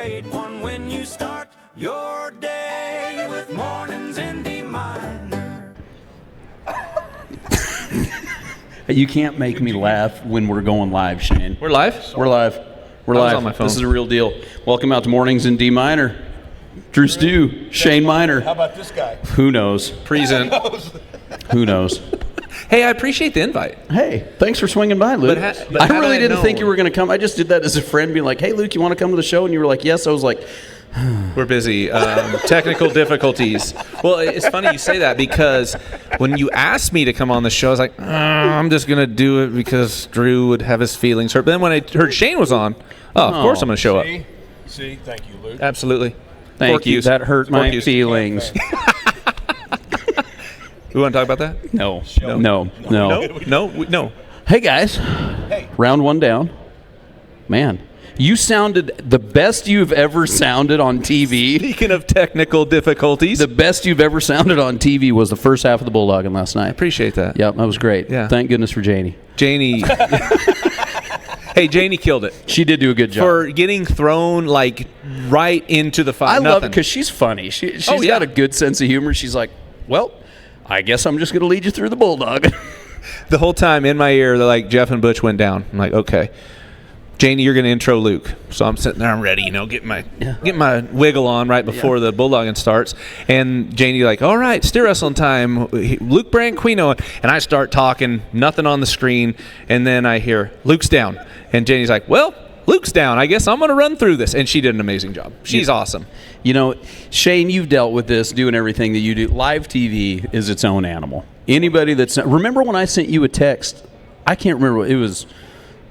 great one when you start your day with mornings in D minor. You can't make me laugh when we're going live, Shane. We're live? We're live. We're I was live. on my phone. This is a real deal. Welcome out to Mornings in D minor. DruStew, Shane Minor. How about this guy? Who knows? Present. Who knows? Hey, I appreciate the invite. Hey, thanks for swinging by, Luke. But I how really did I didn't think know? you were going to come. I just did that as a friend, being like, hey, Luke, you want to come to the show? And you were like, yes. I was like, We're busy. Technical difficulties. Well, it's funny you say that because when you asked me to come on the show, I was like, I'm just going to do it because Drew would have his feelings hurt. But then when I heard Shane was on, of course I'm going to show up. See, thank you, Luke. Absolutely. thank Fork you. use. That hurt Fork my use. feelings. We want to talk about that? No. No. Hey, guys. Hey. Round one down. Man, you sounded the best you've ever sounded on TV. Speaking of technical difficulties, The best you've ever sounded on TV was the first half of the Bulldogging last night. appreciate that. Yep, that was great. Yeah. Thank goodness for Janie. Janie. Hey, Janie killed it. She did do a good job. For getting thrown like right into the fire. I love it because she's funny. She's got a good sense of humor. She's like, well, I guess I'm just going to lead you through the Bulldog. The whole time in my ear, they're like, Jeff and Butch went down. I'm like, okay. Janie, you're going to intro Luke. So I'm sitting there, I'm ready, get my wiggle on right before the bulldogging starts. And Janie like, all right, steer wrestling time, Luke Branquino. And I start talking, nothing on the screen. And then I hear, Luke's down. And Janie's like, well, Luke's down. I guess I'm going to run through this. And she did an amazing job. She's awesome. Shane, you've dealt with this, doing everything that you do. Live TV is its own animal. Anybody remember when I sent you a text? I can't remember. It was,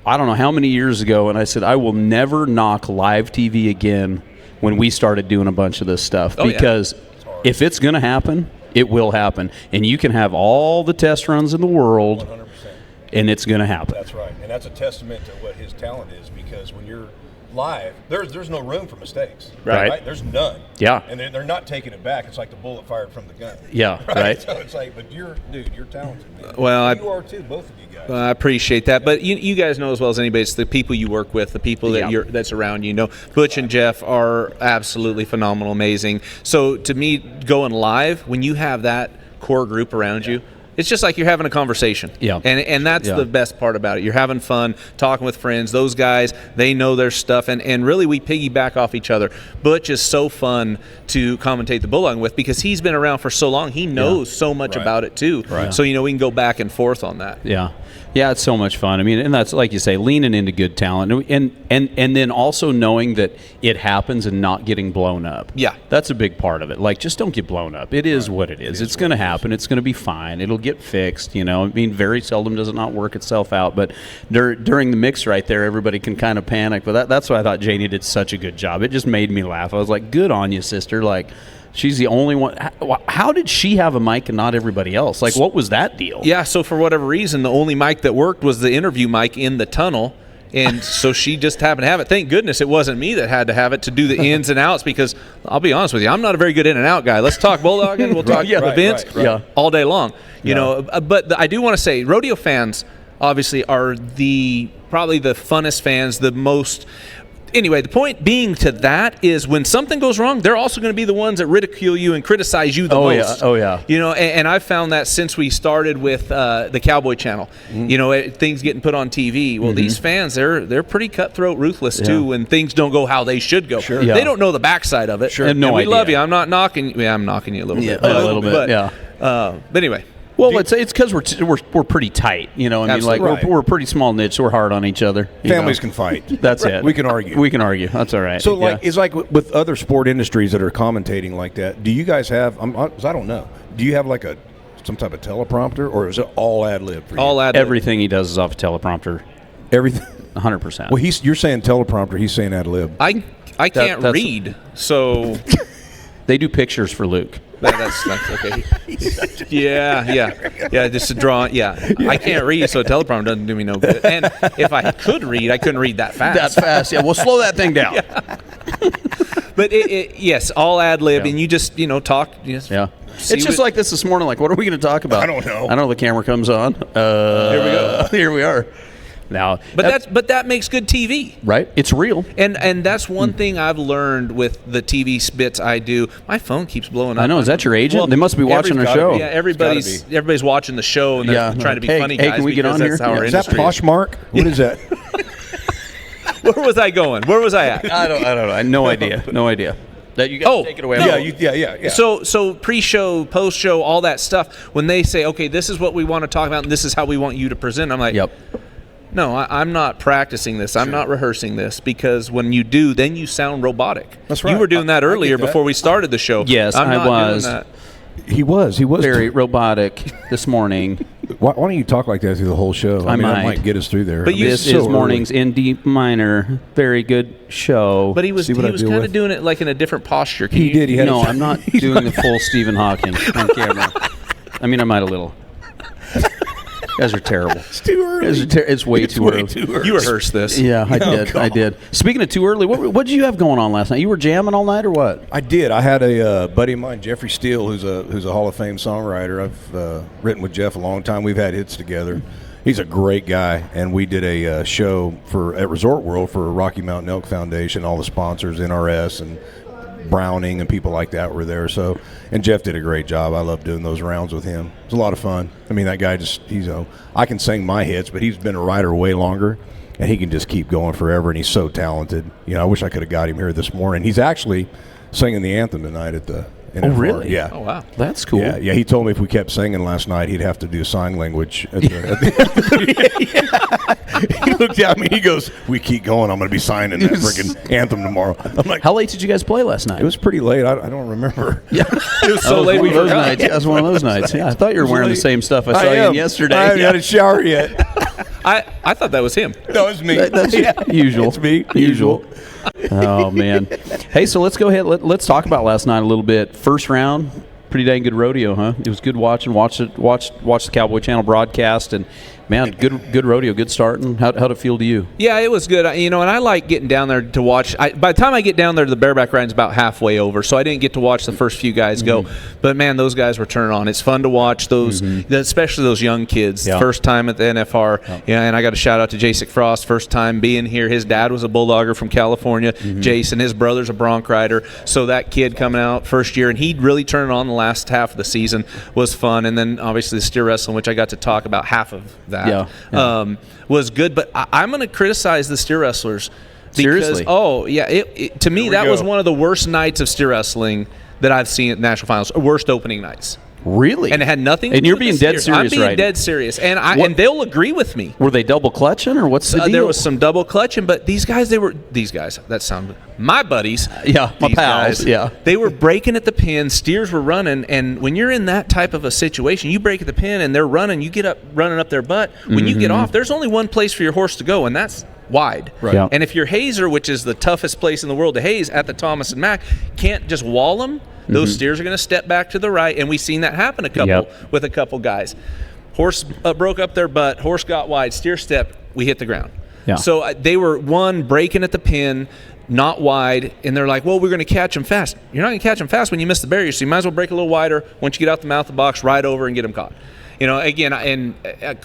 I don't know how many years ago, and I said, I will never knock live TV again when we started doing a bunch of this stuff. Because if it's going to happen, it will happen. And you can have all the test runs in the world, 100%. and it's going to happen. That's right. And that's a testament to what his talent is, because when you're live, there's no room for mistakes. Right. There's none. Yeah. And they're not taking it back. It's like the bullet fired from the gun. Yeah, right. So it's like, but you're talented, man. Well, you are too, both of you guys. I appreciate that, but you guys know as well as anybody, it's the people you work with, the people that that's around you. Butch and Jeff are absolutely phenomenal, amazing. So to me, going live when you have that core group around you, it's just like you're having a conversation. Yeah. And that's the best part about it. You're having fun, talking with friends. Those guys, they know their stuff, and really we piggyback off each other. Butch is so fun to commentate the bulldogging with because he's been around for so long. He knows so much about it too. Right. So we can go back and forth on that. Yeah, it's so much fun. I mean, and that's like you say, leaning into good talent, and then also knowing that it happens and not getting blown up. Yeah, that's a big part of it. Like, just don't get blown up. It is what it is. It's going to happen. It's going to be fine. It'll get fixed. I mean, very seldom does it not work itself out. But during the mix right there, everybody can kind of panic. But that's why I thought Janie did such a good job. It just made me laugh. I was like, good on you, sister. Like, she's the only one. How did she have a mic and not everybody else? Like, what was that deal? Yeah, so for whatever reason, the only mic that worked was the interview mic in the tunnel. And so she just happened to have it. Thank goodness it wasn't me that had to have it to do the ins and outs, because I'll be honest with you, I'm not a very good in and out guy. Let's talk bulldogging. We'll talk events all day long. But I do want to say, rodeo fans obviously are probably the funnest fans, the most. Anyway, the point being to that is when something goes wrong, they're also going to be the ones that ridicule you and criticize you the most. And I've found that since we started with the Cowboy Channel, things getting put on TV. Well, these fans, they're pretty cutthroat, ruthless too when things don't go how they should go. Sure. They don't know the backside of it. Sure. And No we idea. love you. I'm not knocking you. Yeah, I'm knocking you a little bit. A little bit. But anyway. Well, it's because we're pretty tight, I mean, like we're a pretty small niche, so we're hard on each other. Families can fight. That's it. We can argue. We can argue. That's all right. So, it's like with other sport industries that are commentating like that. Do you guys have? I don't know. Do you have like some type of teleprompter, or is it all ad lib for you? All ad lib. Everything he does is off a teleprompter. Everything. 100%. Well, you're saying teleprompter. He's saying ad lib. I can't read, so they do pictures for Luke. That's okay. Yeah. Just to draw. Yeah. I can't read, so a teleprompter doesn't do me no good. And if I could read, I couldn't read that fast. That fast, yeah. Well, slow that thing down. But yes, all ad lib, and you just talk. Yeah. It's just like this morning. Like, what are we going to talk about? I don't know. I know the camera comes on. Here we go. Here we are. Now, But that makes good TV. right? It's real. And that's one thing I've learned with the TV bits I do. My phone keeps blowing up. I know. Is that your agent? Well, they must be watching our show. Yeah, everybody's watching the show and they're trying to be funny hey, guys. can we get because on that's here? how our Is that industry is. Poshmark? What is that? Where was I going? Where was I at? I don't know. I have no idea. No idea. That you guys take it away. no. Yeah. So pre-show, post-show, all that stuff. When they say, okay, this is what we want to talk about, and this is how we want you to present, I'm like, Yep. no, I'm not practicing this. I'm not rehearsing this, because when you do, then you sound robotic. That's right. You were doing that I get earlier that. before we started the show. Yes, I'm I not was. doing that. He was Very robotic this morning. Why don't you talk like that through the whole show? I mean, that might. might get us through there. But This it's so is early. mornings in D minor. Very good show. But he was See what I deal kind of with? doing it like in a different posture. Can He you- did. He had No, a, I'm not doing the full Stephen Hawking on camera. I mean, I might a little. You guys are terrible. It's too early. It's way too early. You rehearsed this. Yeah, I did. come I on. did. Speaking of too early, what did you have going on last night? You were jamming all night or what? I did. I had a buddy of mine, Jeffrey Steele, who's a Hall of Fame songwriter. I've written with Jeff a long time. We've had hits together. He's a great guy, and we did a show at Resort World for Rocky Mountain Elk Foundation. All the sponsors, NRS and Browning and people like that were there. So, and Jeff did a great job. I love doing those rounds with him. It was a lot of fun. I mean, that guy I can sing my hits, but he's been a writer way longer, and he can just keep going forever, and he's so talented. I wish I could have got him here this morning. He's actually singing the anthem tonight at the NFR. really? Yeah. Oh, wow. That's cool. Yeah, he told me if we kept singing last night, he'd have to do sign language. He looked at me, he goes, "We keep going, I'm going to be signing that freaking anthem tomorrow." I'm like, How late did you guys play last night? it was pretty late. I don't remember. Yeah, It was so late we those forgot. nights. Yeah, it was one of those nights. Yeah, I thought you were wearing the same stuff I saw you am. in yesterday. I haven't Yeah. had a shower yet. I thought that was him. No, it's me. That's usual. It's me. Usual. Oh man. Hey, so let's go ahead. Let's talk about last night a little bit. First round, pretty dang good rodeo, huh? It was good watching. Watched the Cowboy Channel broadcast, and man, good rodeo, good starting. How'd it feel to you? Yeah, it was good. And I like getting down there to watch. By the time I get down there, the bareback ride's about halfway over, so I didn't get to watch the first few guys go. But man, those guys were turning on. It's fun to watch those, especially those young kids. Yeah. First time at the NFR. Yeah, and I got a shout out to Jason Frost. First time being here. His dad was a bulldogger from California. Jason, his brother's a bronc rider. So that kid coming out first year, and he'd really turn on the last half of the season, was fun. And then obviously the steer wrestling, which I got to talk about half of that. Yeah. Was good, but I'm going to criticize the steer wrestlers because, Seriously? to me we that was go. one of the worst nights of steer wrestling that I've seen at National Finals. Worst opening nights, Really? and it had nothing. And to you're do with being the dead steers. I'm serious, being right? dead serious, and What- and they'll agree with me. Were they double clutching, or what's the deal? There was some double clutching, but these guys, that sound my buddies. Yeah, my these pals, guys, yeah. They were breaking at the pin, steers were running, and when you're in that type of a situation, you break at the pin and they're running, you get up running up their butt. When you get off, there's only one place for your horse to go, and that's wide. Right. Yeah. And if your hazer, which is the toughest place in the world to haze at the Thomas and Mack, can't just wall them, those steers are going to step back to the right, and we've seen that happen with a couple guys. Horse broke up their butt, horse got wide, steer step, we hit the ground. Yeah. So they were, breaking at the pin, not wide, and they're like, well, we're going to catch them fast. You're not going to catch them fast when you miss the barrier, so you might as well break a little wider. Once you get out the mouth of the box, right over and get them caught. Again, and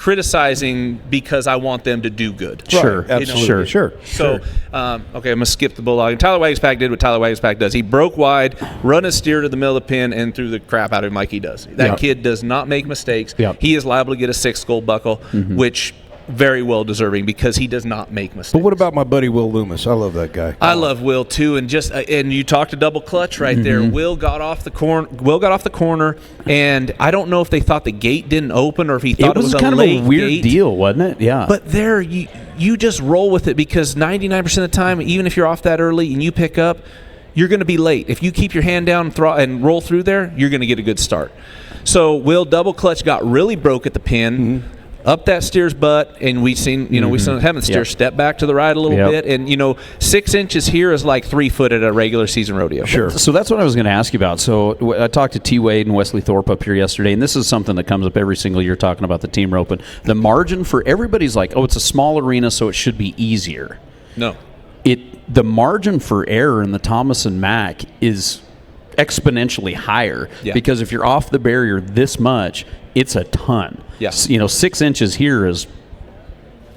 criticizing because I want them to do good. Sure, Right, absolutely. Sure. So, okay, I'm going to skip the bulldog. Tyler Wagspack did what Tyler Wagspack does. He broke wide, run his steer to the middle of the pin, and threw the crap out of him like he does. That kid does not make mistakes. Yeah. He is liable to get a 6 gold buckle, which very well deserving because he does not make mistakes. But what about my buddy Will Loomis? I love that guy. I love Will too, and and you talked to double clutch right there. Will got off the corner, and I don't know if they thought the gate didn't open or if he thought it was a kind of late a weird gate. deal, wasn't it? Yeah. But there, you just roll with it because 99% of the time, even if you're off that early and you pick up, you're going to be late. If you keep your hand down and roll through there, you're going to get a good start. So Will double clutch got really broke at the pin. Up that steer's butt, and we seen having the steer step back to the right a little bit, and 6 inches here is like 3 foot at a regular season rodeo. Sure. So that's what I was going to ask you about. So I talked to T. Wade and Wesley Thorpe up here yesterday, and this is something that comes up every single year talking about the team roping. The margin for everybody's like, oh, it's a small arena, so it should be easier. No. The margin for error in the Thomas and Mack is exponentially higher because if you're off the barrier this much, it's a ton. Yeah. 6 inches here is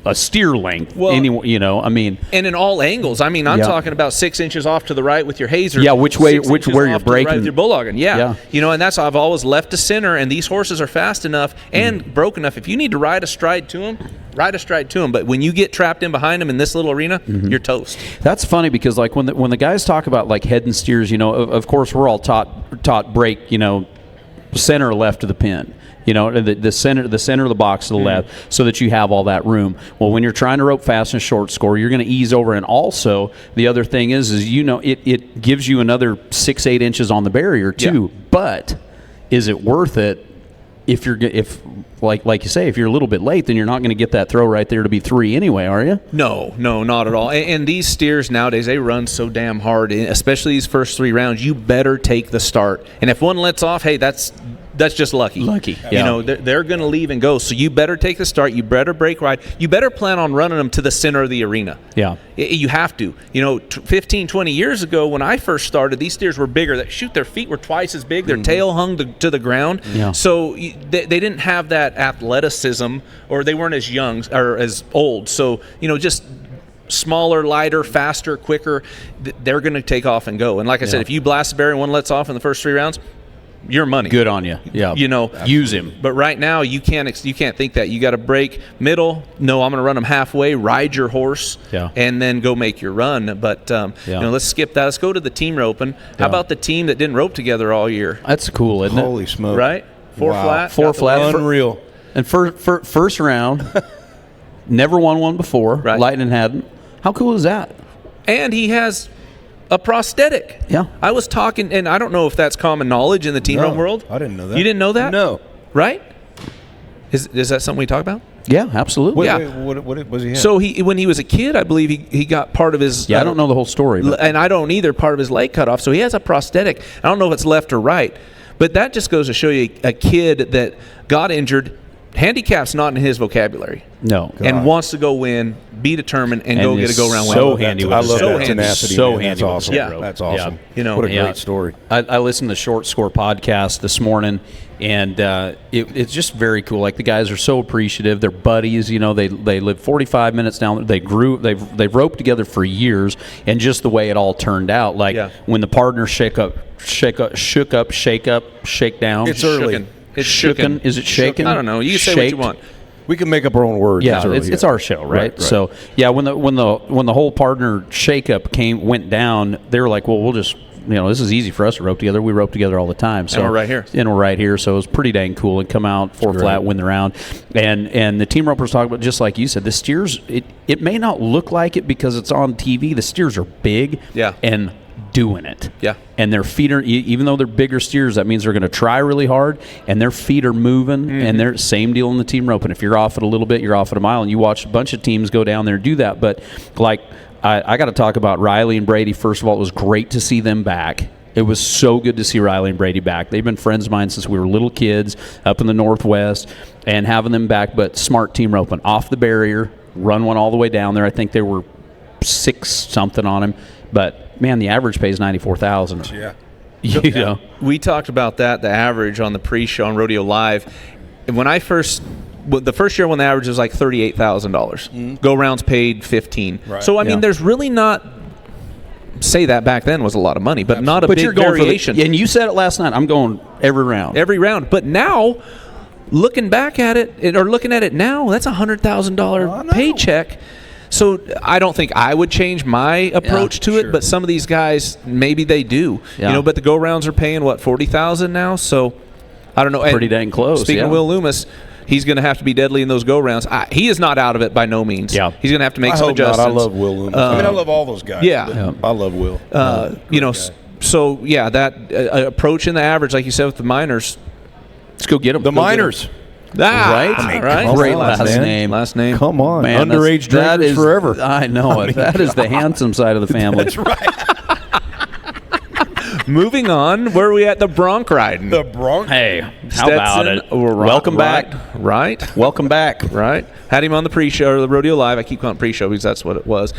a steer length. Well, I mean, and in all angles. I mean, I'm talking about 6 inches off to the right with your hazer. Yeah, which 6 which inches where you're off to the right breaking. with your bulldogging. Yeah. Yeah. And that's I've always left to center, and these horses are fast enough and broke enough. If you need to ride a stride to them, ride a stride to them. But when you get trapped in behind them in this little arena, you're toast. That's funny because like when the guys talk about like head and steers, of course we're all taught break, center left of the pin. The center of the box to the left, so that you have all that room. Well, when you're trying to rope fast and short score, you're going to ease over. And also, the other thing is it gives you another 6-8 inches on the barrier too. Yeah. But is it worth it? If like you say, if you're a little bit late, then you're not going to get that throw right there to be 3 anyway, are you? No, not at all. And these steers nowadays, they run so damn hard, especially these first 3 rounds. You better take the start. And if one lets off, hey, that's just lucky. Yeah. They're going to leave and go. So you better take the start. You better break ride. You better plan on running them to the center of the arena. Yeah. You have to. 15, 20 years ago when I first started, these steers were bigger. Their feet were twice as big. Their tail hung to the ground. Yeah. So they didn't have that athleticism, or they weren't as young or as old. So, just smaller, lighter, faster, quicker, they're going to take off and go. And like I said, if you blast a barrier and one lets off in the first 3 rounds, your money. Good on you. Yeah. Use him. But right now you can't think that. You got to break middle. No, I'm going to run them halfway. Ride your horse. Yeah. And then go make your run. But let's skip that. Let's go to the team roping. How about the team that didn't rope together all year? That's cool, isn't it? Holy smoke! Right. 4 flat. 4 flat. Unreal. And first round, never won one before. Right. Lightning hadn't. How cool is that? And he has a prosthetic. Yeah. I was talking, and I don't know if that's common knowledge in the team rope world. I didn't know that. You didn't know that? No. Right? Is that something we talk about? Yeah, absolutely. What was he have? So when he was a kid, I believe he got part of his. I don't know the whole story. But. And I don't either. Part of his leg cut off. So he has a prosthetic. I don't know if it's left or right, but that just goes to show you a kid that got injured. Handicap's not in his vocabulary. No. And wants to go win, be determined, and go get a go-round win. So handy with I the love rope. that tenacity. So man. handy That's with awesome. the Yeah. rope. That's awesome. Yeah. What a great story. I listened to the Short Score podcast this morning, and it's just very cool. Like the guys are so appreciative. They're buddies. They live 45 minutes down. They've roped together for years, and just the way it all turned out. Like when the partners shook up, shake down. It's early. It's shooken. Is it shaken? I don't know. You can say what you want. We can make up our own words. Yeah, it's our show, right? So when the whole partner shakeup went down, they were like, well, we'll just this is easy for us to rope together. We rope together all the time. So and we're right here. So it was pretty dang cool. And come out 4 flat, win the round. And the team ropers talk about, just like you said, the steers. It may not look like it because it's on TV. The steers are big. Yeah. And doing it. Yeah. And their feet are, even though they're bigger steers, that means they're going to try really hard, and their feet are moving, and they're same deal in the team rope. And if you're off it a little bit, you're off it a mile, and you watch a bunch of teams go down there and do that. But like, I got to talk about Riley and Brady. First of all, it was great to see them back. It was so good to see Riley and Brady back. They've been friends of mine since we were little kids up in the Northwest, and having them back, but smart team roping. Off the barrier, run one all the way down there. I think they were 6-something on him. But, man, the average pays $94,000. Yeah. We talked about that, the average on the pre-show on Rodeo Live. And when the first year when the average was like $38,000. Go rounds paid $15,000. Right. So, I mean, there's really not – say that back then was a lot of money, but not a big variation. And you said it last night. I'm going every round. Every round. But now, looking back at it, or looking at it now, that's a $100,000 paycheck. So I don't think I would change my approach to it, but some of these guys, maybe they do. Yeah. But the go rounds are paying what, $40,000 now. So I don't know. Pretty dang close. Speaking of Will Loomis, he's going to have to be deadly in those go rounds. He is not out of it by no means. Yeah. He's going to have to make I some hope not. adjustments. I love Will Loomis. I love all those guys. Yeah. I love Will. So that approach in the average, like you said with the minors. Let's go get them. The Miners. Right. Great last name. Come on. Man, underage drinkers forever. I know it. That is the handsome side of the family. That's right. Moving on, where are we at? The bronc riding. The Bronx. Hey, how about it? Welcome back. Right. Welcome back. Right. Had him on the pre-show, or the Rodeo Live. I keep calling it pre-show because that's what it was.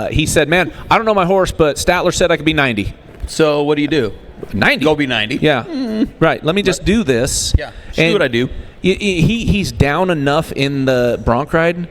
He said, man, I don't know my horse, but Statler said I could be 90. So what do you do? 90. Go be 90. Yeah. Right. Let me just do this. Yeah. Just do what I do. He's down enough in the bronc riding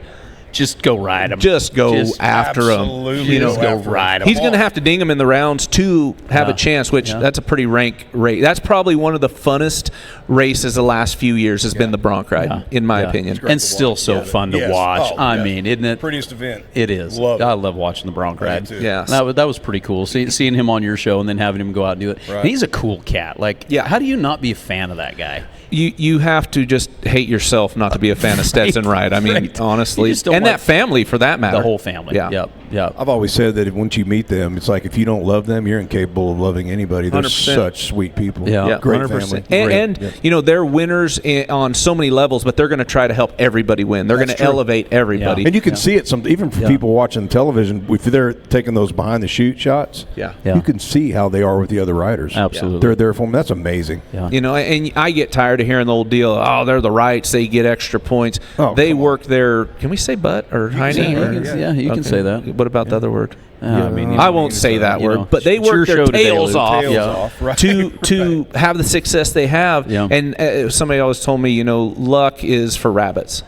Just go ride him. Just go after him. Absolutely. You know, Just go ride him. he's going to have to ding him in the rounds to have Yeah. a chance, which Yeah. that's a pretty rank race. That's probably one of the funnest races the last few years has been the bronc ride, Yeah. in my Yeah. opinion. And still so fun to Yes. watch. Oh, I yeah. mean, isn't it? Prettiest event. It is. Love it. I love watching the bronc ride. too. Yeah. That was pretty cool. Seeing him on your show and then having him go out and do it. Right. And he's a cool cat. Like, Yeah. how do you not be a fan of that guy? You have to just hate yourself not to be a fan of Stetson Wright. I mean, Right. honestly, You just don't and like that family for that matter. The whole family. Yeah. Yep. I've always said that once you meet them, it's like if you don't love them, you're incapable of loving anybody. They're 100%. such sweet people. Yeah. Great 100%. family. And Great. you know, they're winners on so many levels, but they're going to try to help everybody win. They're going to That's true. elevate everybody. And you can see it even for people watching television. If they're taking those behind the shoot shots, Yeah. Yeah. you can see how they are with the other riders. Absolutely. They're there for them. That's amazing. Yeah. You know, and I get tired of hearing the old deal. Oh, they're the Wrights; they get extra points. Oh, they come on. work their. Can we say butt or say hiney? butt, or- Yeah, you can say that. What about the other word? I mean, I won't say that you word, know, but they it's your work their show today, tails Luke. off, Tails Yeah. off, right. to have the success they have. Yeah. And somebody always told me, you know, luck is for rabbits.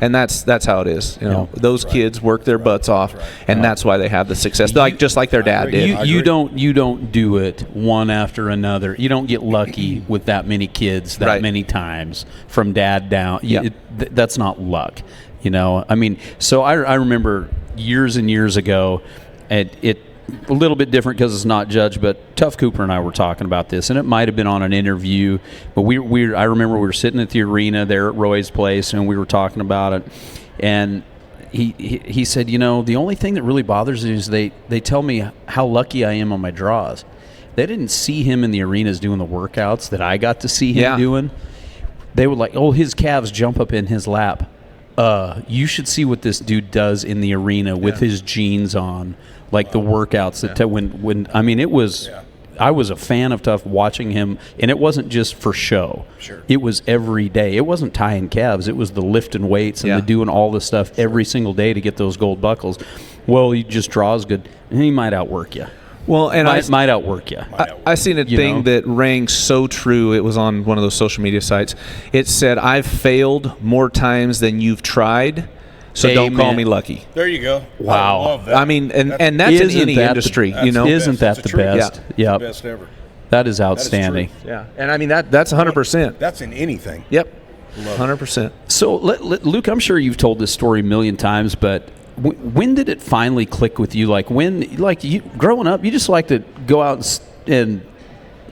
And that's how it is. You know, those kids work their butts off, and that's why they have the success. Like just like their dad did. You don't do it one after another. You don't get lucky with that many kids that Right. many times from dad down. Yeah. That's not luck. You know, I mean, so I remember years and years ago, and it a little bit different because it's not judged, but Tough Cooper and I were talking about this, and it might have been on an interview, but I remember we were sitting at the arena there at Roy's place, and we were talking about it, and he said, you know, the only thing that really bothers me is they tell me how lucky I am on my draws. They didn't see him in the arenas doing the workouts that I got to see him doing. They were like, oh, his calves jump up in his lap. You should see what this dude does in the arena with his jeans on, like the workouts that when I mean, it was. I was a fan of Tough watching him, and it wasn't just for show. Sure. It was every day. It wasn't tying calves. It was the lifting weights and the doing all the stuff every single day to get those gold buckles. Well, he just draws good, and he might outwork you. Well, and Might outwork you. I seen a thing know? that rang so true. It was on one of those social media sites. It said, "I've failed more times than you've tried, so don't call Amen. me lucky." There you go. Wow. I love that. I mean, and that's in Isn't any that the- industry, That's you know. the Isn't best. that That's the the truth. best? Yeah. Yep. the best ever. That is outstanding. Yeah, and I mean that's 100%. That's in anything. Yep, 100%. So, Luke, I'm sure you've told this story a million times, but when did it finally click with you? Like you growing up, you just like to go out and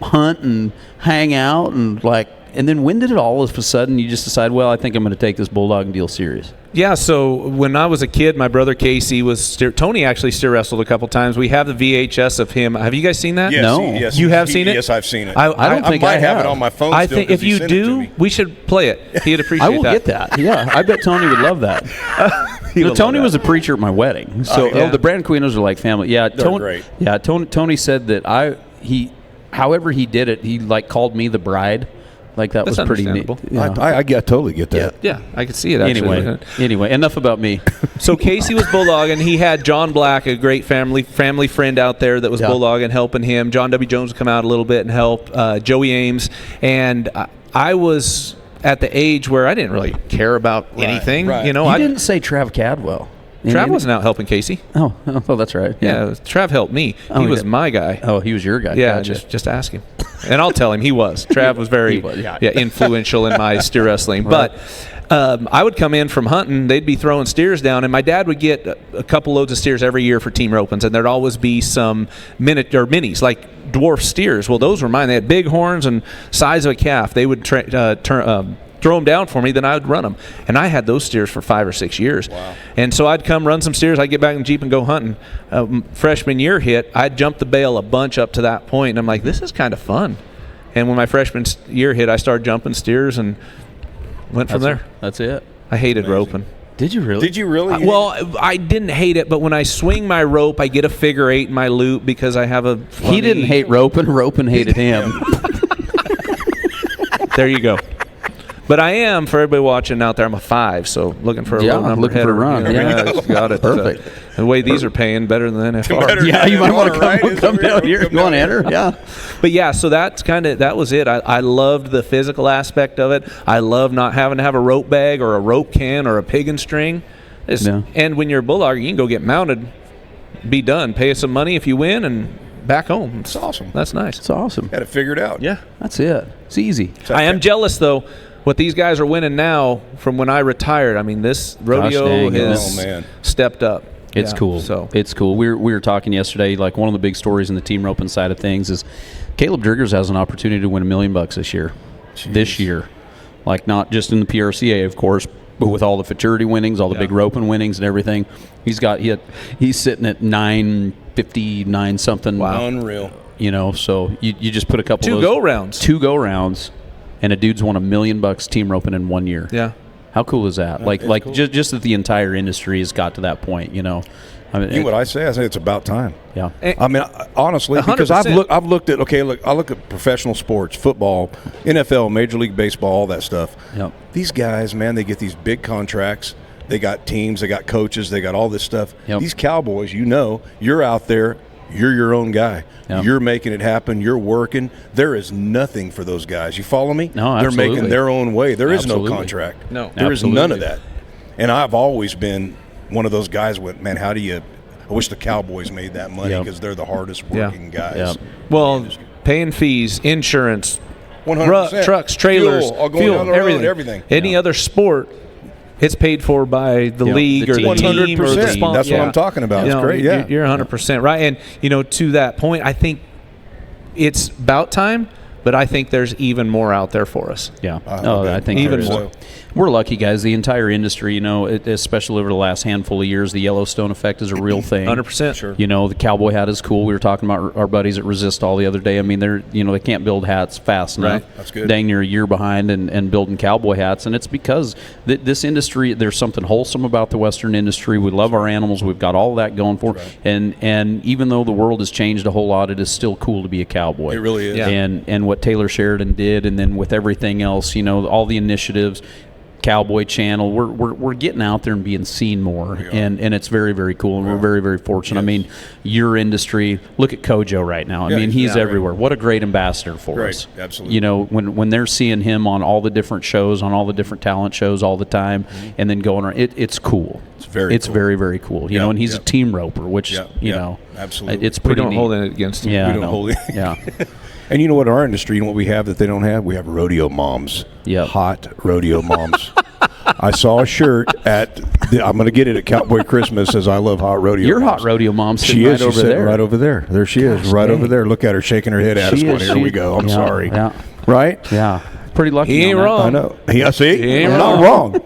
hunt and hang out and then when did it all of a sudden you just decide, well, I think I'm going to take this bulldog deal serious? Yeah, so when I was a kid, my brother Casey Tony actually steer wrestled a couple times. We have the VHS of him. Have you guys seen that? Yes, No. yes, You have seen it? Yes, I've seen it. I don't think might I have have. it on my phone. I still think 'cause if he you sent it to do, me. we should play it. He'd appreciate I will that. get that. Yeah, I bet Tony would love that. He would Tony love was that. a preacher at my wedding, so yeah. the Branquinos are like family. Yeah, They're great. Yeah, Tony said that however he did it, he like called me the bride. Like that That's was pretty neat. understandable. Yeah. I totally get that. Yeah, I could see it actually. Anyway, enough about me. So Casey was bulldogging. He had John Black, a great family friend out there that was bulldogging, helping him. John W. Jones would come out a little bit and help. Joey Ames. And I was at the age where I didn't really care about anything. right. You know, You I didn't say Trav Cadwell. Trav wasn't out helping Casey. Oh, that's right. Yeah, Trav helped me. Oh, He was yeah. my guy. Oh, he was your guy. Yeah, Gotcha. just ask him, and I'll tell him he was. Trav was very He was, yeah. influential in my steer wrestling. But I would come in from hunting; they'd be throwing steers down, and my dad would get a couple loads of steers every year for team ropings, and there'd always be some minis like dwarf steers. Well, those were mine. They had big horns and size of a calf. They would throw them down for me, then I would run them. And I had those steers for 5 or 6 years. Wow. And so I'd come run some steers. I'd get back in the Jeep and go hunting. Freshman year hit, I'd jump the bale a bunch up to that point, and I'm like, this is kind of fun. And when my freshman year hit, I started jumping steers and went from there. That's it. I hated roping. Did you really? Did you really? Well, I didn't hate it, but when I swing my rope, I get a figure 8 in my loop because I have a funny... He didn't hate roping. Roping hated him. There you go. But I am, for everybody watching out there, I'm a 5, so looking for a low number looking for a header. run. Yeah. Got it. Perfect. The way these are paying, better than NFR. Better. Yeah, you might want to Right? come down here. You want to enter? Yeah. But yeah, so that was it. I loved the physical aspect of it. I love not having to have a rope bag or a rope can or a pig and string. And when you're a bulldog, you can go get mounted, be done, pay us some money if you win, and back home. It's awesome. That's nice. It's awesome. Got it figured out. Yeah. That's it. It's easy. I am jealous, though, what these guys are winning now from when I retired. I mean, this rodeo dang, has stepped up. It's cool. So it's cool. We were talking yesterday. Like, one of the big stories in the team roping side of things is Caleb Driggers has an opportunity to win $1 million this year. Jeez. This year, like, not just in the PRCA, of course, but with all the futurity winnings, all the big roping winnings, and everything. He's sitting at 959 something. Wow, unreal. You know, so you just put a couple of those, two go rounds, and a dude's won $1 million team roping in 1 year. Yeah. How cool is that? Like cool. just that the entire industry has got to that point, you know. I mean, you know what I say? I say it's about time. Yeah. I mean, honestly, 100%. Because I looked at professional sports, football, NFL, Major League Baseball, all that stuff. Yep. These guys, man, they get these big contracts. They got teams, they got coaches, they got all this stuff. Yep. These Cowboys, you're out there, you're your own guy. Yep. You're making it happen. You're working. There is nothing for those guys. You follow me? No, They're absolutely. making their own way. There is Absolutely. no contract. No. There is Absolutely. none of that. And I've always been one of those guys with, man, I wish the Cowboys made that money because they're the hardest working guys. Yep. Well, paying fees, insurance, 100%. trucks, trailers, Fuel, all going down the road, everything. Any other sport, it's paid for by the league the or the team. team or the 100%. sponsor. That's what I'm talking about. It's great, yeah. You're 100% right. And, to that point, I think it's about time, but I think there's even more out there for us. Yeah. I think even there is. more. We're lucky, guys. The entire industry, especially over the last handful of years, the Yellowstone effect is a real thing. 100%. Sure. The cowboy hat is cool. We were talking about our buddies at Resist all the other day. I mean, they can't build hats fast enough. Right. That's good. Dang near a year behind and building cowboy hats. And it's because this industry, there's something wholesome about the Western industry. We love our animals. We've got all of that going for it. And even though the world has changed a whole lot, it is still cool to be a cowboy. It really is. Yeah. And what Taylor Sheridan did, and then with everything else, all the initiatives, Cowboy Channel, we're getting out there and being seen more, and it's very, very cool, and we're very, very fortunate. Yes. I mean, your industry, look at Kojo right now. I mean, he's everywhere. What a great ambassador for us. Absolutely. When they're seeing him on all the different shows, on all the different talent shows all the time, and then going around, it's cool. It's cool. very, very cool. And he's a team roper, which absolutely. it's pretty. We don't neat. hold it against him. Yeah, We don't hold it. Yeah. And you know what? Our industry, what we have that they don't have? We have rodeo moms. Yep. Hot rodeo moms. I saw a shirt I'm going to get it at Cowboy Christmas, says I love hot rodeo Your moms. hot rodeo mom sitting She is. right She's over sitting there. right over there. There she is, right over there. Look at her shaking her head at us. Here we go. I'm sorry. Yeah. Right? Yeah. Pretty lucky. He ain't on that. wrong. I know. Yeah, see? He ain't I'm not wrong.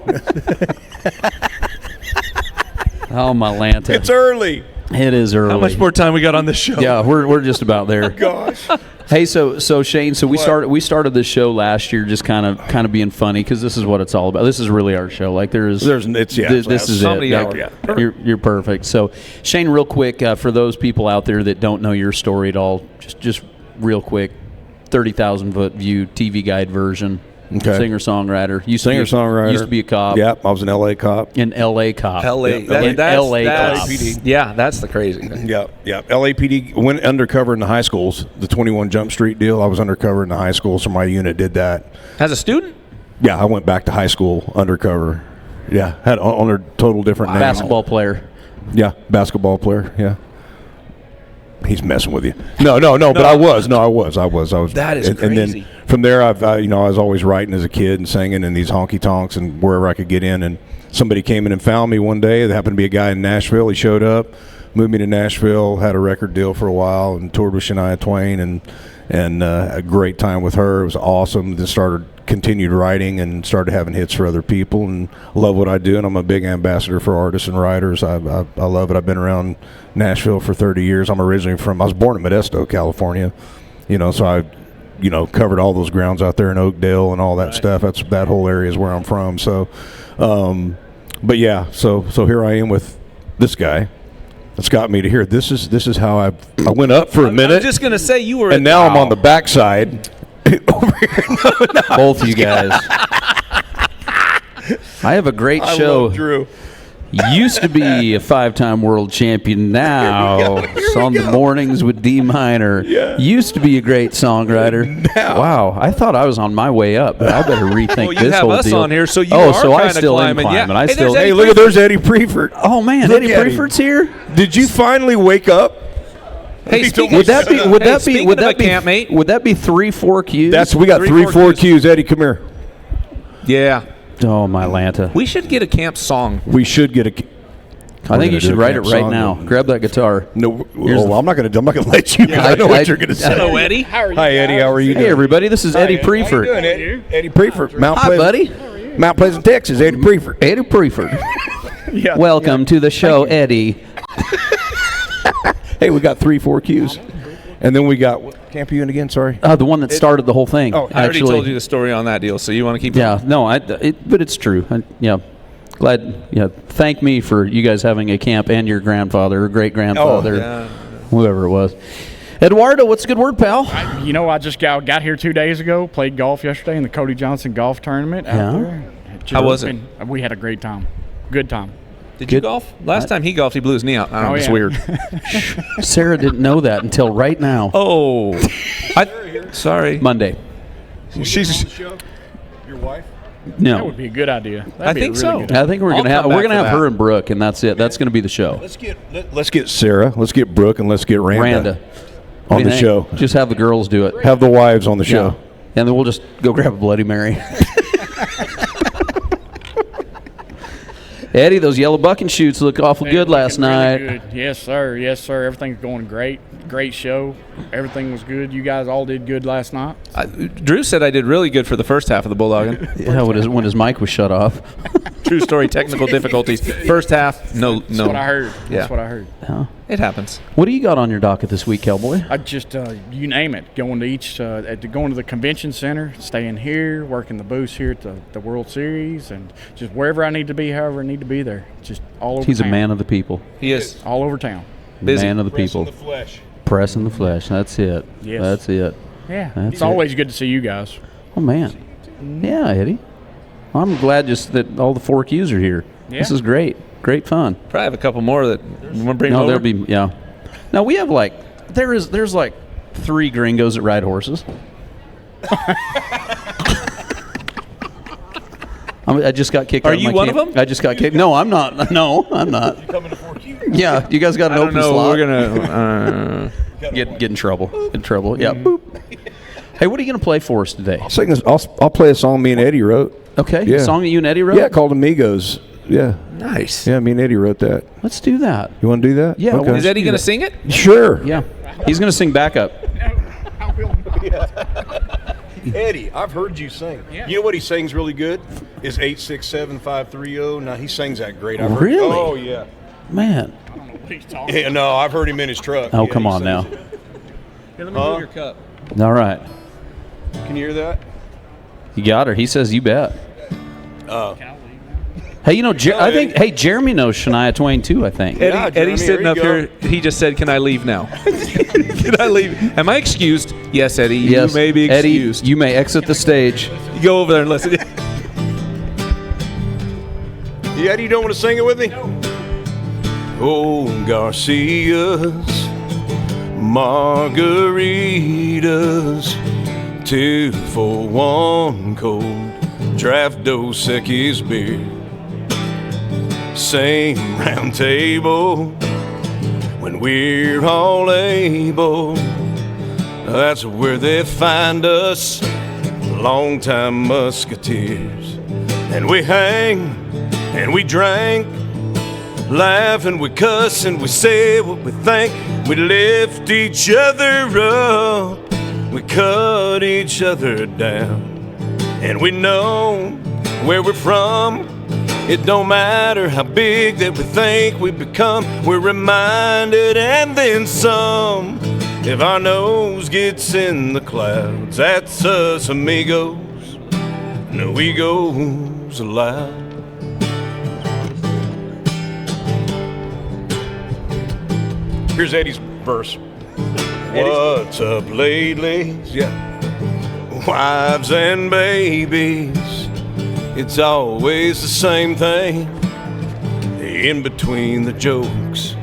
Oh, my Lanta. It's early. It is early. How much more time we got on this show? Yeah, we're just about there. Gosh. Hey, so Shane, we started this show last year, just kind of being funny, because this is what it's all about. This is really our show. Like this is Comedy it. hour. Yeah. You're perfect. So Shane, real quick, for those people out there that don't know your story at all, just real quick, 30,000 foot view TV guide version. Okay. Singer-songwriter. Used to be a cop. Yep, I was an L.A. cop. An L.A. cop. L.A. An L.A. cop. Yeah, that's the crazy thing. Yep. LAPD went undercover in the high schools. The 21 Jump Street deal. I was undercover in the high school, so my unit did that. As a student? Yeah, I went back to high school undercover. Yeah, had on a total different name. Basketball player. Yeah, basketball player. Yeah. He's messing with you. No, but I was. I was. That is crazy. And then from there, I was always writing as a kid and singing in these honky tonks and wherever I could get in. And somebody came in and found me one day. There happened to be a guy in Nashville. He showed up, moved me to Nashville, had a record deal for a while, and toured with Shania Twain and a great time with her. It was awesome. Then continued writing and started having hits for other people, and love what I do. And I'm a big ambassador for artists and writers. I love it. I've been around Nashville for 30 years. I was born in Modesto, California. So I covered all those grounds out there in Oakdale and all that stuff. That whole area is where I'm from. So, but yeah, so here I am with this guy. That's got me to here. This is how I went up for a minute. I'm just gonna say you were. And now I'm on the backside. Over here. Both you guys. I have a great show. I love Drew. Used to be a 5-time world champion. Now it's on the mornings with D Minor. Yeah. Used to be a great songwriter. Now. Wow, I thought I was on my way up, but I better rethink Well, you this have whole us deal. on here, so you oh, are so I kinda still am climbing. climbing. Yeah. I Hey, still. there's Hey, Eddie look at there's Eddie Preeford. Oh man, Look Eddie at him. Preeford's here. Did you finally wake up? Hey, speaking Would that be? Would Hey, that be? speaking Would of that a be? campmate. Would that be 3-4 Qs? We got 3-4 4 Qs. Eddie, come here. Yeah. Oh my Lanta. We should get a camp song. We should get a. I think you should write it right now. Grab that guitar. No, Here's the- I'm not going to let you. I know what you're going to say. Hello, Eddie. Hi, Eddie. How are you? Hey everybody, this is Eddie How you Preeford. doing, Eddie? Eddie Preeford. Mount Hi, Pleasant. buddy. Mount Pleasant, Texas. Eddie Preeford. Eddie Preeford. Yeah. Welcome to the show, Eddie. Hey, we got 3-4 Qs, and then we got what camp are you in again? Sorry. The one that started the whole thing. Oh, I already actually. told you the story on that deal, so you want to keep Yeah, no, but it's true. Yeah, glad. Yeah, thank me for you guys having a camp and your grandfather or great grandfather, yeah. whoever it was. Eduardo, what's a good word, pal? I just got here 2 days ago, played golf yesterday in the Cody Johnson golf tournament out Yeah. there. How was it? We had a great time. Good time. Did you golf? Last time he golfed, he blew his knee out. I don't know. It's yeah. weird. Sarah didn't know that until right now. Oh. Sorry. Monday. She's. Your wife. No, That would be a good idea. That'd I be think a really so. good I think we're I'll gonna have come back for have that. her and Brooke, and that's it. That's gonna be the show. Let's get Sarah. Let's get Brooke, and let's get Randa Randa What on do you the think? show. Just have the girls do it. Have the wives on the show. Yeah. And then we'll just go grab a Bloody Mary. Eddie, those yellow bucking shoots look awful good last night. Really good. Yes, sir. Yes, sir. Everything's going great. Great show. Everything was good. You guys all did good last night. Drew said I did really good for the first half of the bulldogging. Yeah, when his mic was shut off. True story, technical difficulties. First half, no. That's what I heard. Yeah. That's what I heard. Yeah. It happens. What do you got on your docket this week, Cowboy? I just, you name it, going to the convention center, staying here, working the booths here at the World Series, and just wherever I need to be, however I need to be there. Just all over He's town. a man of the people. He is. All over town. Busy. Man of the people. flesh. Press in the flesh. That's it. Yes. That's it. Yeah. That's It's it. always good to see you guys. Oh, man. Yeah, Eddie. I'm glad just that all the 4 Qs are here. Yeah. This is great. Great fun. Probably have a couple more that you want to bring No, over. there'll be, yeah. Now, we have there's like 3 gringos that ride horses. I just got kicked Are out of you my one camp. of them? I just got kicked. No, I'm not. No, I'm not. You coming to 4Q? Yeah, you guys got an I don't open know. slot. We're gonna. Get in trouble. Get in trouble. Yeah. Boop. Hey, what are you going to play for us today? I'll play a song me and Eddie wrote. Okay. Yeah. A song that you and Eddie wrote? Yeah, called Amigos. Yeah. Nice. Yeah, me and Eddie wrote that. Let's do that. You want to do that? Yeah, Okay. Is Eddie gonna sing it? Sure. Yeah. He's going to sing backup. Eddie, I've heard you sing. Yeah. You know what he sings really good? Is 867-530. Now he sings that great. Really? Oh yeah. Man. I don't know what he's talking Yeah, no, I've heard him in his truck. Oh, Yeah, come he on now. sings it. Here, let me move your cup. All right. Can you hear that? You got her. He says you bet. about. Hey, I think, Jeremy knows Shania Twain too, I think. Eddie, Yeah, Jeremy, Eddie's sitting here up you here. He just said, "Can I leave now?" Can I leave? Am I excused? Yes, Eddie. Yes. You may be excused. Eddie, you may exit the stage. You go over there and listen. Yeah, Eddie, you don't want to sing it with me? Oh, Garcias, margaritas, 2 for 1 cold, draft Dos Equis beer. Same round table when we're all able. That's where they find us, longtime musketeers. And we hang and we drank, laugh and we cuss and we say what we think. We lift each other up, we cut each other down. And we know where we're from. It don't matter how big that we think we become. We're reminded and then some. If our nose gets in the clouds, that's us amigos. No egos allowed. Here's Eddie's verse. What's up lately? Yeah. Wives and babies, it's always the same thing. in between the jokes.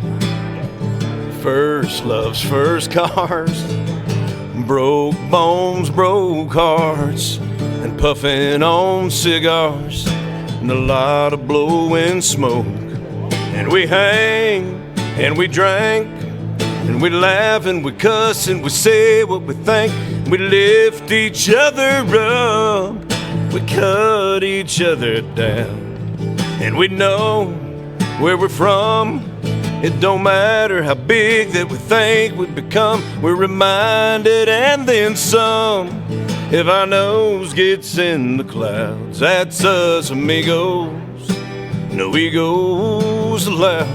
First loves first cars, broke bones, broke hearts, and puffing on cigars, and a lot of blowing smoke. And we hang, and we drank, and we laugh, and we cuss, and we say what we think. We lift each other up, we cut each other down, and we know where we're from. It don't matter how big that we think we've become. We're reminded and then some. If our nose gets in the clouds, that's us amigos. No egos allowed.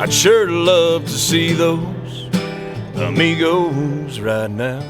I'd sure love to see those amigos right now.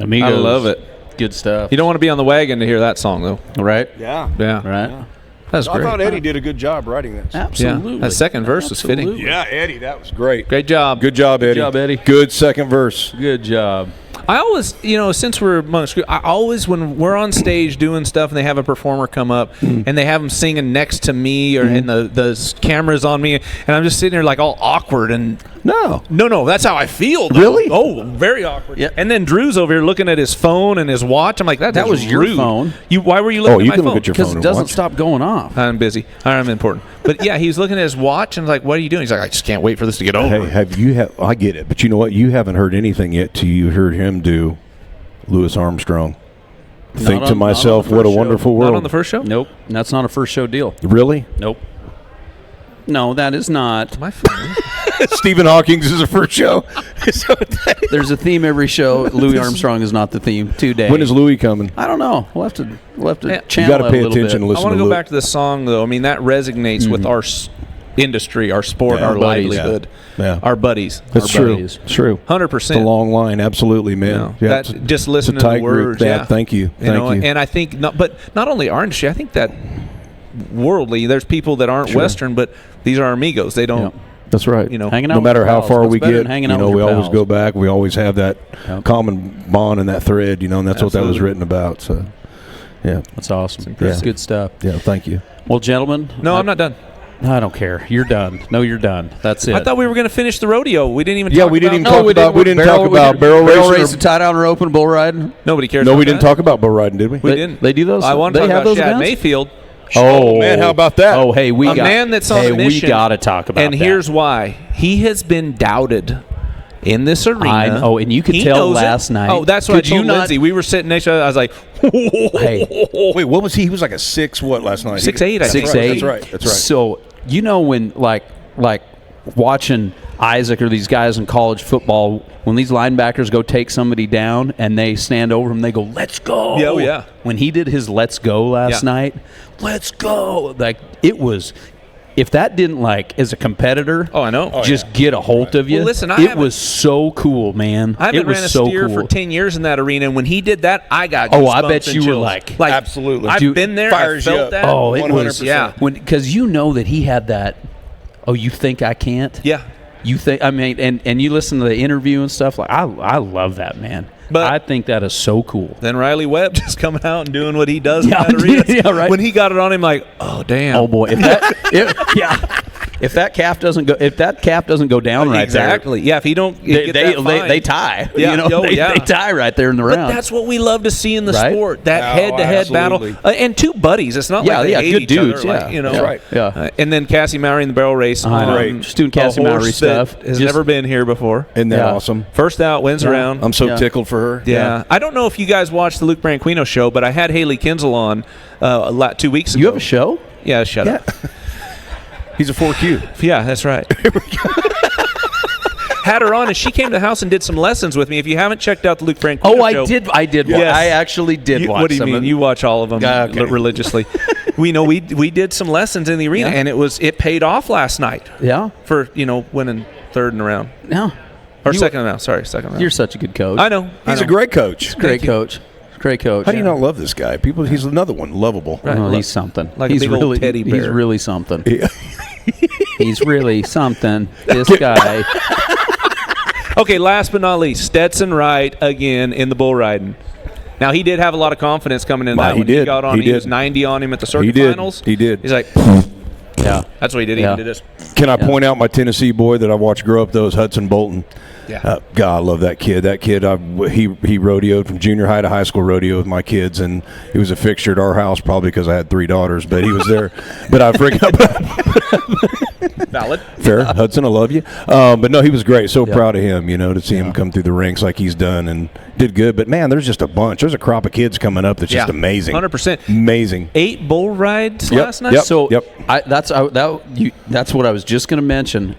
Amigos. I love it. Good stuff. You don't want to be on the wagon to hear that song, though. Right? Yeah. Yeah. Right? That's I great. thought Eddie did a good job writing that. Absolutely. Yeah. That second verse was fitting. Absolutely. Yeah, Eddie, that was great. Great job. Good job, Eddie. job, Eddie. Good second verse. Good job. I always, since we're amongst, I always, when we're on stage doing stuff and they have a performer come up and they have them singing next to me or and the camera's on me and I'm just sitting there like all awkward and No. no, that's how I feel. Though. Really? Oh, very awkward. Yeah. And then Drew's over here looking at his phone and his watch. I'm like, that was your rude. phone. Why were you looking Oh, at you my can phone? look at your Because phone it and doesn't watch. stop going off. I'm busy. I'm important. But yeah, he's looking at his watch and I was like, what are you doing? He's like, I just can't wait for this to get over. Hey, I get it, but you know what? You haven't heard anything yet till you heard him do Louis Armstrong. Think to myself, what a wonderful world. Not on the first show? Nope. That's not a first show deal. Really? Nope. No, that is not. My phone. Stephen Hawking's is a first show. There's a theme every show. Louis Armstrong is not the theme today. When is Louis coming? I don't know. We'll have to Yeah. channel You gotta it pay a little attention and bit. listen. I want to go Louis. back to the song, though. I mean, that resonates with our industry, our sport, Yeah, our our buddies, livelihood, yeah. our buddies. That's Our true. buddies. It's true. 100%. It's a long line, absolutely, man. You know, Yeah, that, it's a- just listening it's a tight to the words. group. Yeah. Thank you. Thank you. And I think, but not only our industry, I think that worldly, there's people that aren't Western, but these are our amigos. They don't. Yeah. That's right. Hanging out no with matter your how pals. far What's we better get, than hanging out we with your always pals? go back. We always have that Yep. common bond and that thread, and that's what that was Absolutely. written about. So, yeah. That's awesome. Yeah. That's good stuff. Yeah, thank you. Well, gentlemen. No, I'm not done. I don't care. You're done. No, you're done. That's it. I thought we were going to finish the rodeo. We didn't even. Yeah, talk we didn't about even talk about we didn't talk about barrel barrel racing. racing, tie down or open bull riding. Nobody cares. No, about we didn't that. talk about bull riding, did we? We They- didn't. they do those? I want to They talk have about those Shad events? Mayfield. Oh, man, how about that? Oh, hey, we A got man that's on hey, a mission. we got to talk about And that. here's why: he has been doubted in this arena. I know. Oh, and you could He tell knows it. last night. Oh, that's what Could I told you not- Lindsay. We were sitting next to each other. I was like, Hey, Wait, what was he? He was like a 6 what last night? 6'8", I think. 6'8". That's right. That's right. So you know when like watching Isaac or these guys in college football, when these linebackers go take somebody down and they stand over him, they go, "Let's go!" Yeah, oh, yeah. When he did his "Let's go" last Yeah. night, "Let's go!" Like it was. If that didn't as a competitor, Oh, I know. just get a hold of you. Well, listen, I it haven't- was so cool, man. I haven't it was ran a so steer cool. for 10 years in that arena, and when he did that, I got Oh, I goosebumps bet and you were chills. like- Absolutely. I've Dude, been there. I fires you felt up. that. Oh, it was 100%. Yeah. because you know that he had that. Oh, you think I can't? Yeah. You think I mean, and you listen to the interview and stuff. Like I love that, man. But- I think that is so cool. Then Riley Webb just coming out and doing what he does Yeah, in that arena. yeah, right. When he got it on him, like, oh damn. Oh boy, if that calf doesn't go down right exactly. Yeah, if he don't, there, get they that fine. they tie. Yeah. You know, Oh, yeah. they tie right there in the But round. that's what we love to see in the Right? sport. That Oh, head-to-head battle, absolutely. and two buddies. It's not Yeah, like they yeah, hate good each dudes, other, yeah. like, you know. That's right. Yeah. And then Cassie Mowry in the barrel race. Right. Just doing a Cassie horse Mowry that stuff. has Just- never been here before. Isn't that Yeah. awesome? First out, wins Yeah. around. I'm so Yeah. tickled for her. Yeah. I don't know if you guys watched the Luke Branquino show, but I had Haley Kinsel on 2 weeks ago. You have a show? Yeah, shut up. He's a 4Q. Yeah, that's right. Had her on, and she came to the house and did some lessons with me. If you haven't checked out the Luke Branquino Oh, show, I did. Yes. I actually did watch. What do you some mean? of- You watch all of them Okay. religiously. We did some lessons in the arena, Yeah. and it paid off last night Yeah. for winning third in the round Yeah. or You- second round. Sorry, second round. You're such a good coach. I know. He's a great coach. Great coach. Great coach. How do you not love this guy? He's another one, lovable. Right. Oh, he's something. Like a he's big old really, teddy He's bear. really something. Yeah. He's really something. This guy. Okay, last but not least, Stetson Wright again in the bull riding. Now, he did have a lot of confidence coming in that He one. did. He got on. He He was did. 90 on him at the circuit He did. finals. He did. He's like, Yeah. that's what he did. He Yeah. even did this. Can I point out my Tennessee boy that I watched grow up, though, is Hudson Bolton. Yeah. God, I love that kid. That kid, he rodeoed from junior high to high school rodeo with my kids, and he was a fixture at our house probably because I had 3 daughters, but he was there. But I freaking Valid. fair, Hudson, I love you. But no, he was great. So proud of him, to see him come through the ranks like he's done and did good. But man, there's just a bunch. There's a crop of kids coming up that's just amazing. 100%. Amazing. 8 bull rides Yep, last night. yep. So that's what I was just going to mention.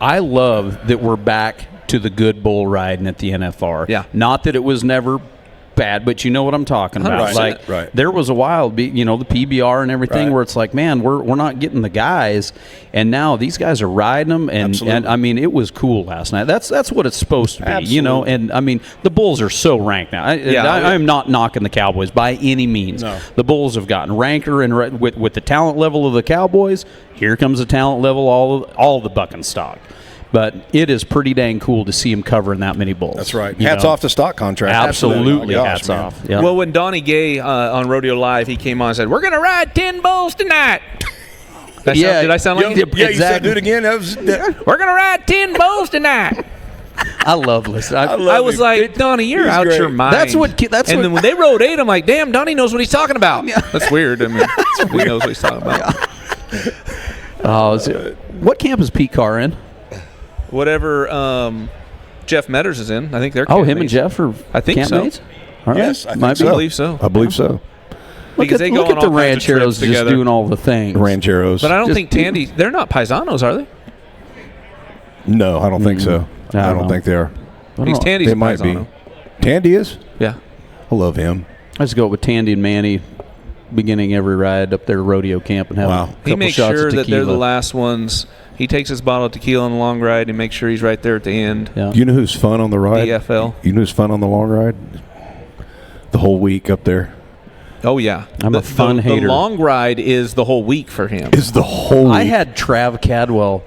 I love that we're back to the good bull riding at the NFR. Yeah. Not that it was never bad, but you know what I'm talking about. 100%. Like, Right. there was a while, the PBR and everything, Right. where it's like, man, we're not getting the guys, and now these guys are riding them, and Absolutely. I mean, it was cool last night. That's what it's supposed to be, Absolutely. And I mean, the bulls are so ranked now. I am not knocking the Cowboys by any means. No. The bulls have gotten ranker, and with the talent level of the Cowboys, here comes the talent level all the buck and stock. But it is pretty dang cool to see him covering that many bulls. That's right. you Hats know? off to stock contract. Absolutely, Oh, gosh, hats man. off. Yeah. Well, when Donnie Gay on Rodeo Live, he came on and said, "We're going to ride 10 bulls tonight." Did I sound like it? Yeah, Exactly. you said do it again. That was, We're going to ride 10 bulls tonight. I love listening. I was like, Donnie, you're he's out great. your mind. And then when they rode 8, I'm like, damn, Donnie knows what he's talking about. That's weird. I mean, he knows what he's talking about. What camp is Pete Carr in? Whatever Jeff Metters is in, I think they're Oh, him campmates. and Jeff are I think so. campmates? All right. Yes, I think Might so. be. I believe so. I believe so. Look Because at, they go look on at the all kinds of trips rancheros just together. doing all the things. Rancheros. But I don't Just think Tandy, they're not paisanos, are they? No, I don't think so. I I don't don't know. think they are. Because Tandy's They a might paisano. be. Tandy is? Yeah. I love him. Let's go with Tandy and Manny beginning every ride up there rodeo camp and have Wow. a couple He makes shots sure of that they're the tequila. last ones. He takes his bottle of tequila on the long ride and makes sure he's right there at the end. Yeah. You know who's fun on the ride? DFL. You know who's fun on the long ride? The whole week up there. Oh, yeah. I'm a fun hater. The long ride is the whole week for him. Is the whole week. I had Trav Cadwell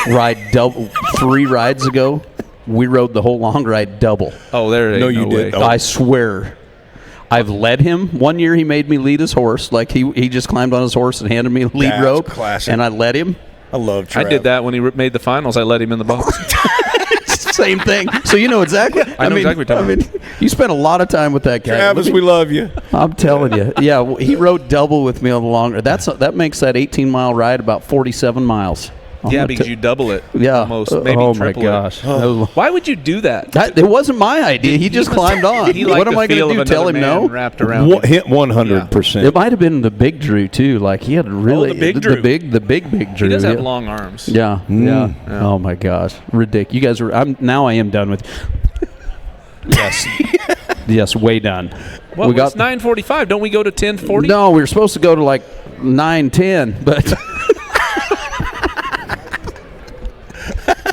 ride double 3 rides ago. We rode the whole long ride double. Oh, there ain't No, you way. did. Oh. I swear. I've led him. One year he made me lead his horse. Like he just climbed on his horse and handed me a lead That's rope. classic. And I led him. I love Trav. I did that when he made the finals. I let him in the box. Same thing. So you know exactly. I know exactly what you're talking you spent a lot of time with that guy. Travis, we love you. I'm telling you. Yeah, well, he rode double with me on the longer. That makes that 18-mile ride about 47 miles. I'm Yeah, gonna because t- you double it. Yeah. Almost. Maybe oh my triple gosh. it. Why would you do that? It wasn't my idea. He just climbed on. He liked What am the I feel going to of do? Tell him another no? man wrapped around him. Hit 100%. It might have been the big Drew too. Like he had really the big Drew. the big Drew. He does have yeah. long arms. Yeah, yeah. Oh my gosh, ridiculous! You guys are. I am done with. Yes, yes, way done. Well, it's 9:45. Don't we go to 10:40? No, we were supposed to go to like 9:10, but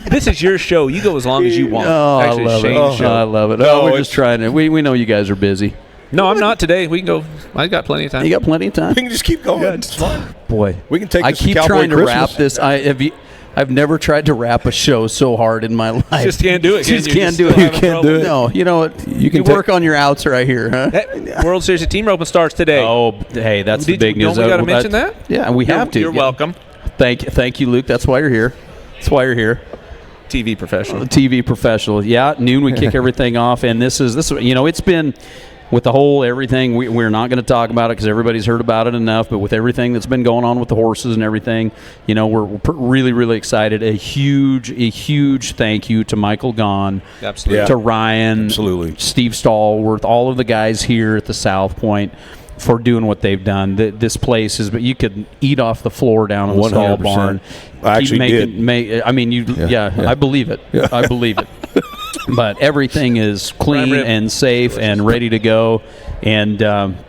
This is your show. You go as long as you want. oh, Actually, I love Shane's it. show. I love it. No, we're it's- just trying to. We know you guys are busy. No, I'm not today. We can go. I got plenty of time. You got plenty of time. We can just keep going. It's fun. Boy, We can take I this to keep Cowboy trying to wrap Christmas. this. I've never tried to wrap a show so hard in my life. Just can't do it. Just can you? can't do it. still You having can't trouble? do it. No, you know what? You can work on your outs right here, huh? Hey, World Series of Team Roping starts today. Oh, hey, that's the big news. Don't we got to mention that? Yeah, we have to. You're welcome. Thank you, Luke. That's why you're here. That's why you're here. TV professional. TV professional. Yeah, noon we kick everything off, and this. It's been with the whole everything. We're not going to talk about it because everybody's heard about it enough. But with everything that's been going on with the horses and everything, we're really, really excited. A huge thank you to Michael Gahn, Absolutely. Yeah. to Ryan, Absolutely. Steve Stallworth, all of the guys here at the South Point for doing what they've done. This place is, but you could eat off the floor down in the stall 100%. barn. I actually did. I believe it. Yeah. I believe it. But everything is clean Prime rib. and safe and ready to go. And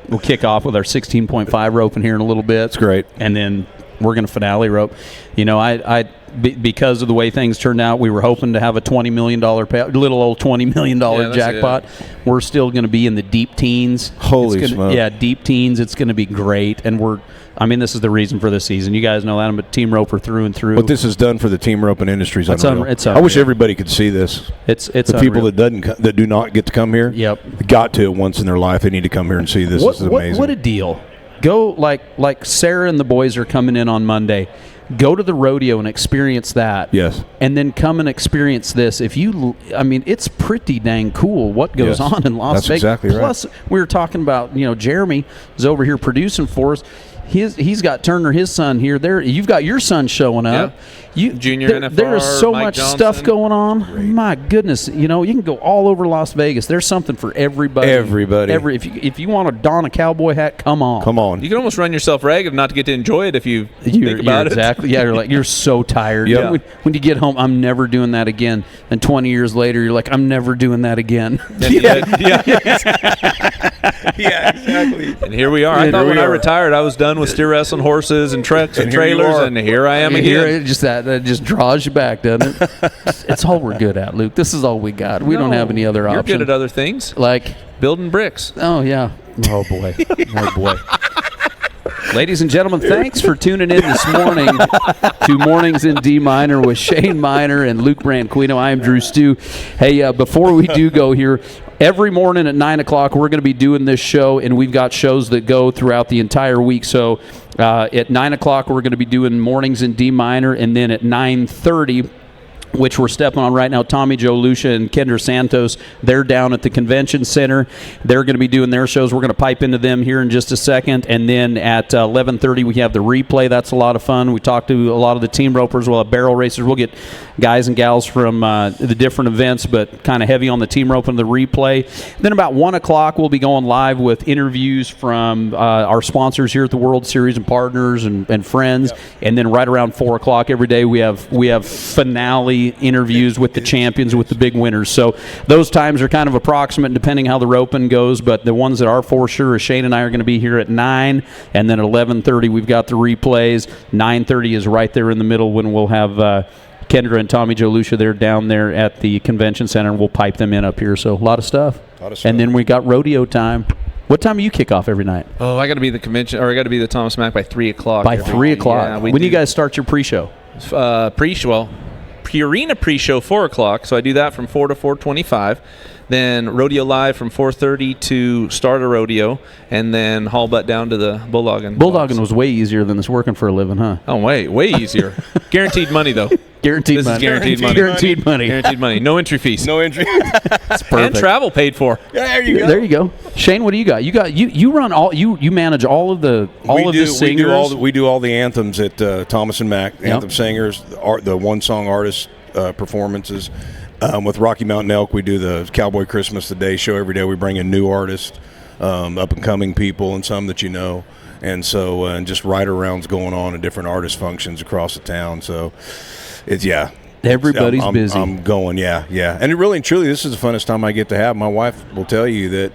we'll kick off with our 16.5 rope in here in a little bit. That's great. And then We're going to finale rope. You know, because of the way things turned out, we were hoping to have a $20 million little old $20 million jackpot. We're still going to be in the deep teens. Holy smokes. Yeah, deep teens. It's going to be great. And this is the reason for this season. You guys know that. I'm a team roper through and through. What this has done for the team roping industry is unreal. It's I wish everybody could see this. It's the people that do not get to come here. Yep. Got to once in their life. They need to come here and see this. This is amazing. What a deal. Go like Sarah and the boys are coming in on Monday. Go to the rodeo and experience that. Yes. And then come and experience this. It's pretty dang cool what goes on in Las Vegas. That's exactly right. Plus, we were talking about, Jeremy is over here producing for us. He's got Turner, his son here. You've got your son showing up. Junior NFR. There is so Mike much Johnson. stuff going on. Great. My goodness, you can go all over Las Vegas. There's something for everybody. If you want to don a cowboy hat, come on. You can almost run yourself ragged not to get to enjoy it if you think about it. Exactly. Yeah, you're so tired. Yeah. When you get home, I'm never doing that again. And 20 years later, you're like, I'm never doing that again. Yeah, exactly. And here we are. I thought when I retired, I was done with steer wrestling horses and trucks and trailers, and here I am again. That just draws you back, doesn't it? It's all we're good at, Luke. This is all we got. We don't have any other option. You're good at other things, like building bricks. Oh yeah. Oh boy. Oh boy. Ladies and gentlemen, thanks for tuning in this morning to Mornings in D Minor with Shane Minor and Luke Branquino. I am DruStew. Hey, before we do go here, every morning at 9 o'clock, we're going to be doing this show, and we've got shows that go throughout the entire week. So at 9 o'clock, we're going to be doing Mornings in D Minor, and then at 9:30, which we're stepping on right now, Tommy Joe Lucia and Kendra Santos, they're down at the convention center. They're going to be doing their shows. We're going to pipe into them here in just a second. And then at 11:30, we have the replay. That's a lot of fun. We talk to a lot of the team ropers. We'll have barrel racers. We'll get guys and gals from the different events, but kind of heavy on the team rope and the replay. Then about 1 o'clock, we'll be going live with interviews from our sponsors here at the World Series and partners and friends. Yep. And then right around 4 o'clock every day, we have finale interviews with the champions, with the big winners. So those times are kind of approximate depending how the roping goes, but the ones that are for sure is Shane and I are going to be here at 9, and then at 11:30 we've got the replays. 9:30 is right there in the middle when we'll have Kendra and Tommy Joe Lucia. They're down there at the convention center, and we'll pipe them in up here. So a lot of stuff. And then we got rodeo time. What time do you kick off every night? Oh, I got to be the convention, or I got to be the Thomas Mack by 3 o'clock. By 3 o'clock. Yeah, when do you guys start your pre-show? Purina pre-show 4 o'clock, so I do that from 4 to 4:25. Then rodeo live from 4:30 to start a rodeo, and then haul butt down to the bulldogging. Bulldogging was way easier than this working for a living, huh? Oh, way easier. Guaranteed money though. Guaranteed money. Guaranteed money. Guaranteed money. No entry fees. No entry. That's perfect. And travel paid for. Yeah, there you go. There you go. Shane, what do you got? You run all you manage all of the singers. We do all the anthems at Thomas and Mack. Anthem singers, the one song artist performances. With Rocky Mountain Elk, we do the Cowboy Christmas the Day show every day. We bring in new artists, up and coming people, and some that you know. And so, and just ride-arounds going on at different artist functions across the town. So, everybody's busy. I'm going, yeah. And it really and truly, this is the funnest time I get to have. My wife will tell you that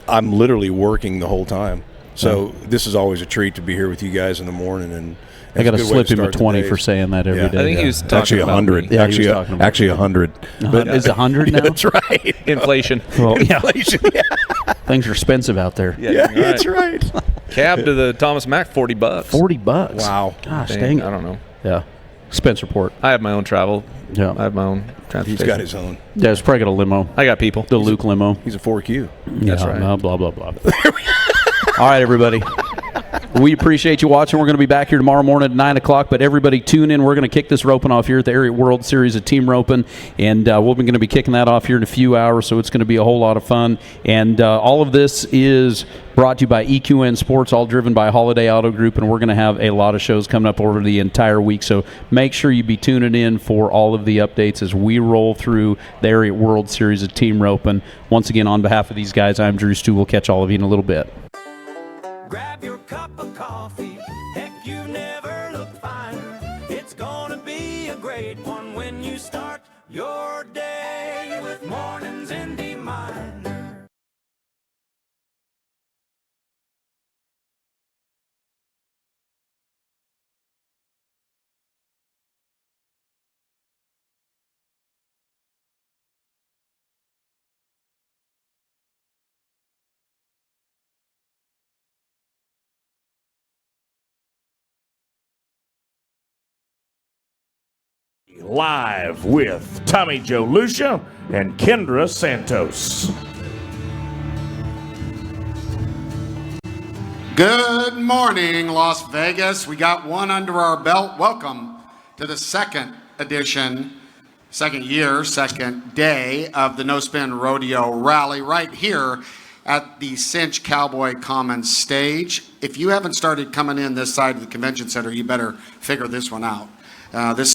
I'm literally working the whole time. So this is always a treat to be here with you guys in the morning. And I got to slip him a 20 for saying that every day. I think he was talking about 100. Yeah, actually 100. But is it 100 now? That's right. Inflation. Well, Inflation. Yeah. Things are expensive out there. Yeah, that's right. Cab to the Thomas Mack, $40. $40. Wow. Gosh, dang it. I don't know. Yeah. Expense report. I have my own travel. Yeah. I have my own transportation. He's got his own. Yeah, it's probably got a limo. I got people. The Luke limo. He's a 4Q. That's right. No, blah, blah, blah. All right, everybody. We appreciate you watching. We're going to be back here tomorrow morning at 9 o'clock, but everybody tune in. We're going to kick this roping off here at the Area World Series of Team Roping, and we're going to be kicking that off here in a few hours, so it's going to be a whole lot of fun. And all of this is brought to you by EQN Sports, all driven by Holiday Auto Group, and we're going to have a lot of shows coming up over the entire week, so make sure you be tuning in for all of the updates as we roll through the Area World Series of Team Roping. Once again, on behalf of these guys, I'm DruStew. We'll catch all of you in a little bit. Grab your cup of coffee. Heck, you never looked finer. It's gonna be a great one when you start your day with Mornings in D Minor. live with Tommy Joe Lucia and Kendra Santos. Good morning, Las Vegas. We got one under our belt. Welcome to the second edition, second day of the No Spin Rodeo Rally right here at the Cinch Cowboy Commons stage. If you haven't started coming in this side of the convention center, you better figure this one out. This